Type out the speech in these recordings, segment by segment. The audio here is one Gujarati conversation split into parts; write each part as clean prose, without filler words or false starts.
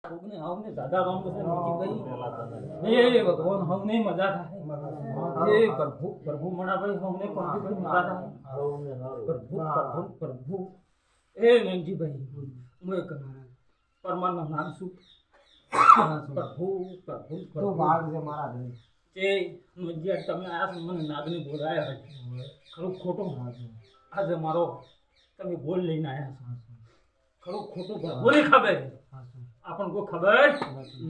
કોકને આવને દાદા રામ તો મોચી ભાઈ એ ભગવાન હમને મજા થાય એ પ્રભુ પ્રભુ મણા ભાઈ હમને કોણ મજા થાય પ્રભુ પ્રભુ પ્રભુ એ નંજી ભાઈ મોય કના પરમાનંદ નામ શું પ્રભુ પ્રભુ તો ભાગ છે મારા ઘરે એ નંજી તમે આ મને નાગને બોલાયા છે ખરું ખોટું આજે મારો તમે બોલ લઈને આયા છો ખરું ખોટું બોલે ખબર આપણ કોઈ ખબર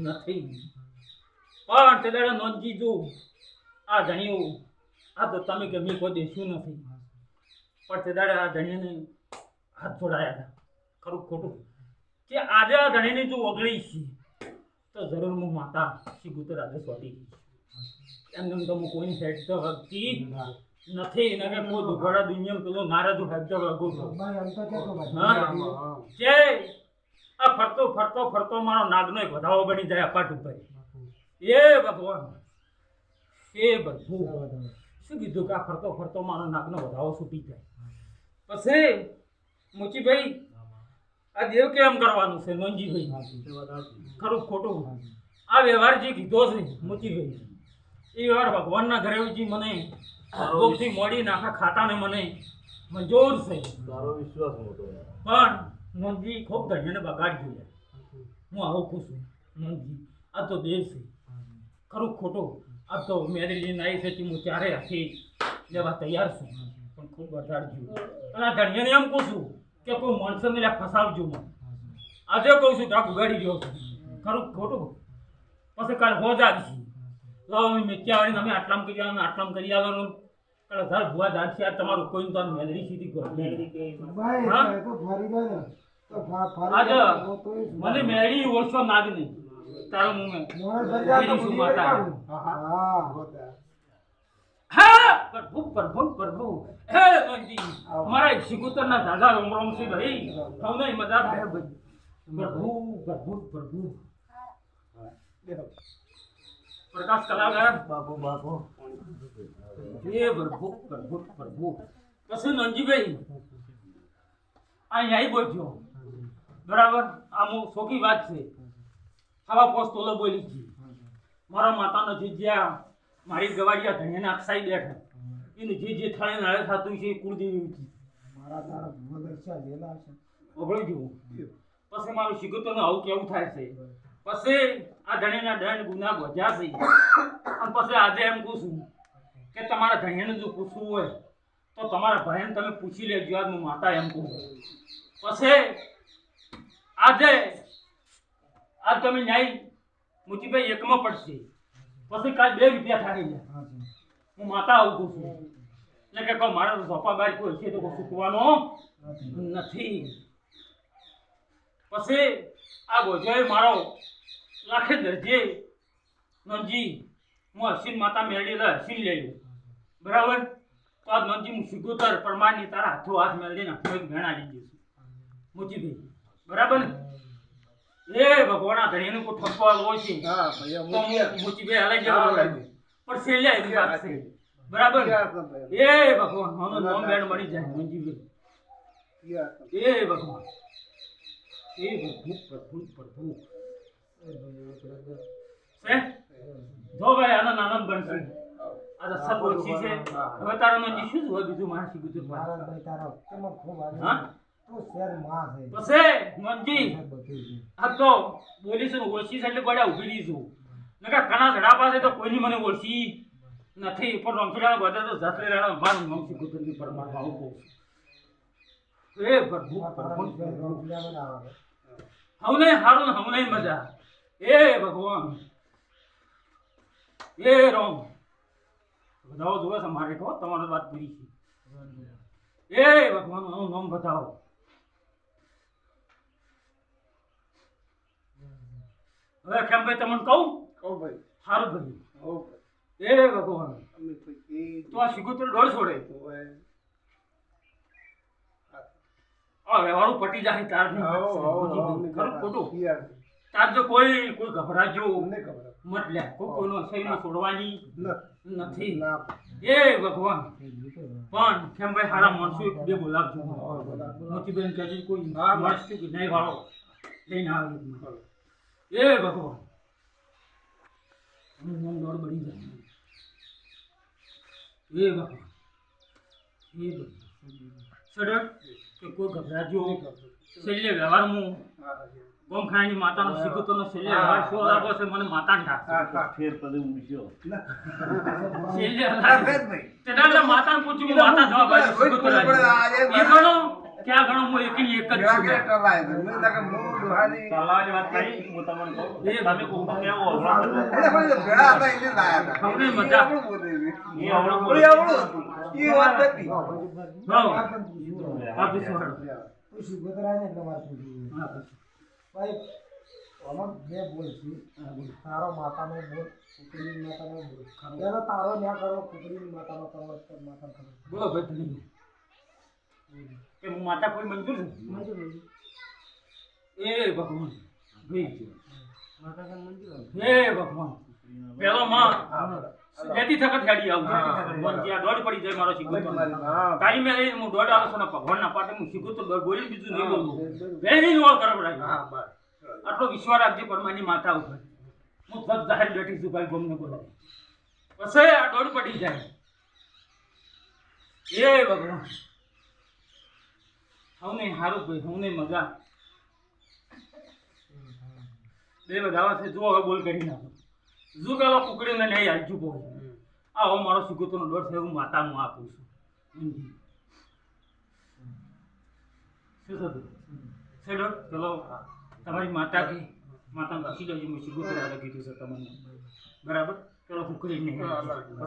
નથી પણ તે દાડે નોંધજી જો આ ધણિયું આ તો તમે કે મેં કોઈ દેશું નથી પણ તે દાડે આ ધણીને હાથ જોડાયા હતા ખરું ખોટું કે આજે આ ધણીની જો ઓગળી છે તો જરૂર હું માતા શ્રી ગુતર આજે સ્વાતી એમને તો હું કોઈની હેડ તો હકતી નથી એને કે કોઈ દુઘાડા દુનિયા પેલો નારાજ હેડ તો હકું છે આ ફરતો ફરતો ફરતો મારો નાગનો એક વધાવો બની જાય અપાટ ઉપર એ ભગવાન એ બધું શું કીધું કે આ ફરતો ફરતો મારો નાગનો વધાવો છૂટી જાય પછી મોચીભાઈ આ દેવ કેમ કરવાનું છે નોંજીભાઈ ખરું ખોટું આ વ્યવહાર જે કીધો છે મોચીભાઈ એ વ્યવહાર ભગવાનના ઘરે મને ભોગથી મોડી નાખા ખાતાને મને મંજૂર છે તારો વિશ્વાસ મોટો પણ નોંધજી ખૂબ ધણિયાને બગાડી જોઈએ હું આવું ખુશ છું નોંધજી આ તો દેવ છે ખરું ખોટું આ તો મેરી લઈને આવી છે હું ચારે હાથી લેવા તૈયાર છું પણ ખૂબ બગાડજો અને આ ધણિયાને એમ કહું છું કે કોઈ માણસોને લે ફસાવજો મને આજે કહું છું તો આ ઉગાડી ગયો છું ખરું ખોટું પછી કાલે હો જાગશી લાવો અમે મેચ્યાવાળીને અમે આટલામ કરી આવ્યા આટલામ કરી આવવાનું કાલે ઘર ભુવા જાગશે આ તમારું કોઈ તો મેલરી સીધી કરો આજે મને મેળી ઓછો નાગ નહીં તારો હું માતા હા પ્રભુ પ્રભુ પ્રભુ હે નંદી મારા શિકુતરના દાદા રોમ રોમ છે ભાઈ તમને મજા આવે પ્રભુ પ્રભુ પ્રભુ પ્રકાશ કલાકાર બાપુ બાપુ એ પ્રભુ પ્રભુ પ્રભુ પછી નંજીભાઈ અહીં આવી બોલ્યો બરાબર આ હું શોખી વાત છે આવા પોસ્ટ તોલો બોલી છે મારા માતાનો જે જ્યાં મારી ગવાડિયા ધણિયાને અક્ષાઈ બેઠા એને જે થાળે નાળે થતું છે એ કુળદેવી છે મારા તારા ભૂદર્શા જેલા છે ઓગળી જવું પછી મારું શિગતોને આવું કેવું થાય છે પછી આ ધણિયાના દંડ ગુના વધ્યા છે અને પછી આજે એમ કહું છું કે તમારા ધણિયાને જો પૂછવું હોય તો તમારા ભાઈને તમે પૂછી લેજો આજ હું માતા એમ કહું પછી આજે આજ તમે ન્યાય મુજીભાઈ એકમાં પડશે પછી કાલ 2 રૂપિયા થાય જાય હું માતા આવું કહું છું એટલે કે કહું મારા તો સોપા બાર કોઈ છે તો કોઈ સૂકવાનો નથી પછી આ ગોજોએ મારો લાખે દરજે નંજી હું હસીન માતા મેળવી લે હસીન લઈ લો બરાબર તો આ નંજી હું સિગોતર પ્રમાણની તારા હાથો હાથ મેળવીને ભેણ આવી જઈશું મોચીભાઈ બરાબર ને એ ભગવાન આ ધણીનું કોઈ ઠપકો હોય છે તો મોચીભાઈ હાલે જવા પણ છેલ્લે એવી વાત છે બરાબર એ ભગવાન મને નોમ બેન મળી જાય મંજીભાઈ એ ભગવાન એ પ્રભુ પ્રભુ છે જો ભાઈ આનંદ આનંદ બનશે આ તો સબ ઓછી છે હવે તારો નો શું જ હોય બીજું માનસી ગુજર મારા ભાઈ તારો કેમ ખૂબ હા તું શેર માં છે પછી નંજી આ તો બોલી છે ઓછી છે એટલે ગોડા ઉભી રહી છું નકા કના ધડા પાસે તો કોઈની મને ઓછી નથી પણ રંગીલા બધા તો જસલે રાણા મારું નમસી ગુજરની પરમાત્મા આવું કહું એ પ્રભુ પ્રભુ હવને હારું હવને મજા એ ભગવાન એ રોમ બતાવો જોવે છે મારે કહો તમારી વાત પૂરી છે એ ભગવાન આનું નામ બતાવો હવે કેમ ભાઈ તમને કહું ભાઈ સારું ભાઈ એ ભગવાન તો આ સિગોતર ડોળ છોડે વ્યવહારું પટી જાય તાર ખોટું તાર જો કોઈ ગભરાજો મત લે કોઈનો શૈલી છોડવાની નથી એ ભગવાન પણ કેમ ભાઈ હારા માણસો બે બોલાવજો મોતીબેન કહેજો કોઈ માણસ કે નહીં વાળો લઈને આવે એ ભગવાન હું દોડ બળી જાય એ ભગવાન એ ભગવાન સડક કે કોઈ ગભરાજો શૈલ્ય વ્યવહારમાં ગોમખાની માતાનો સિકુતોનો શૈલ્ય વ્યવહાર શું લાગો છે મને માતાને ઠાક ફેર પદે ઊંઘ્યો શૈલ્ય તેના માતાને પૂછ્યું હું માતા જવાબ આપ્યો સિકુતો એ ગણો ક્યાં ગણો હું એકની એક જ છું તલાજ વાત કરી હું તમને કહું તમે કોક કેવો અવળો તમને મજા એ અવળો બોલે આપી સોડ પૂછી ગોતરાય ને એટલે મારે પૂછ્યું ભાઈ આમાં બે બોલ છે તારો માતાનો બોલ કુકડીની માતાનો બોલ પેલો તારો ન્યા કરો કુકડીની માતાનો કરો તો માતા કરો બોલો ભાઈ તમે કે હું માતા કોઈ મંજૂર છે એ ભગવાન ભાઈ માતા કાન મંજૂર હે ભગવાન પેલો માં લેતી થકત હેડી આવું મન જ્યાં દોડ પડી જાય મારો સિકુતો તારી મે હું દોડ આલો છું ને ભગવાનના પાટે હું સિકુતો બોલી બીજું નહીં બોલું વેરી નોળ કરો બરાબર આટલો વિશ્વાસ રાખજે પરમાની માતા ઉપર હું સબ જાહેર બેઠી છું ભાઈ ગમને બોલાય પછી આ દોડ પડી જાય એ ભગવાન હવને હારું ભાઈ હવને મજા બે બધાવા છે જો હવે બોલ કરી નાખો જો પેલો કુકડીને નહીં હાલજુ બોલ આ હવે મારો સિકુતોનો દોડ છે હું માતાનું આપું છું શું થતું છે દોડ પેલો તમારી માતા કે માતાને પૂછી લેજો મેં સિકુતરા કીધું છે તમને બરાબર પેલો કુકડી નહીં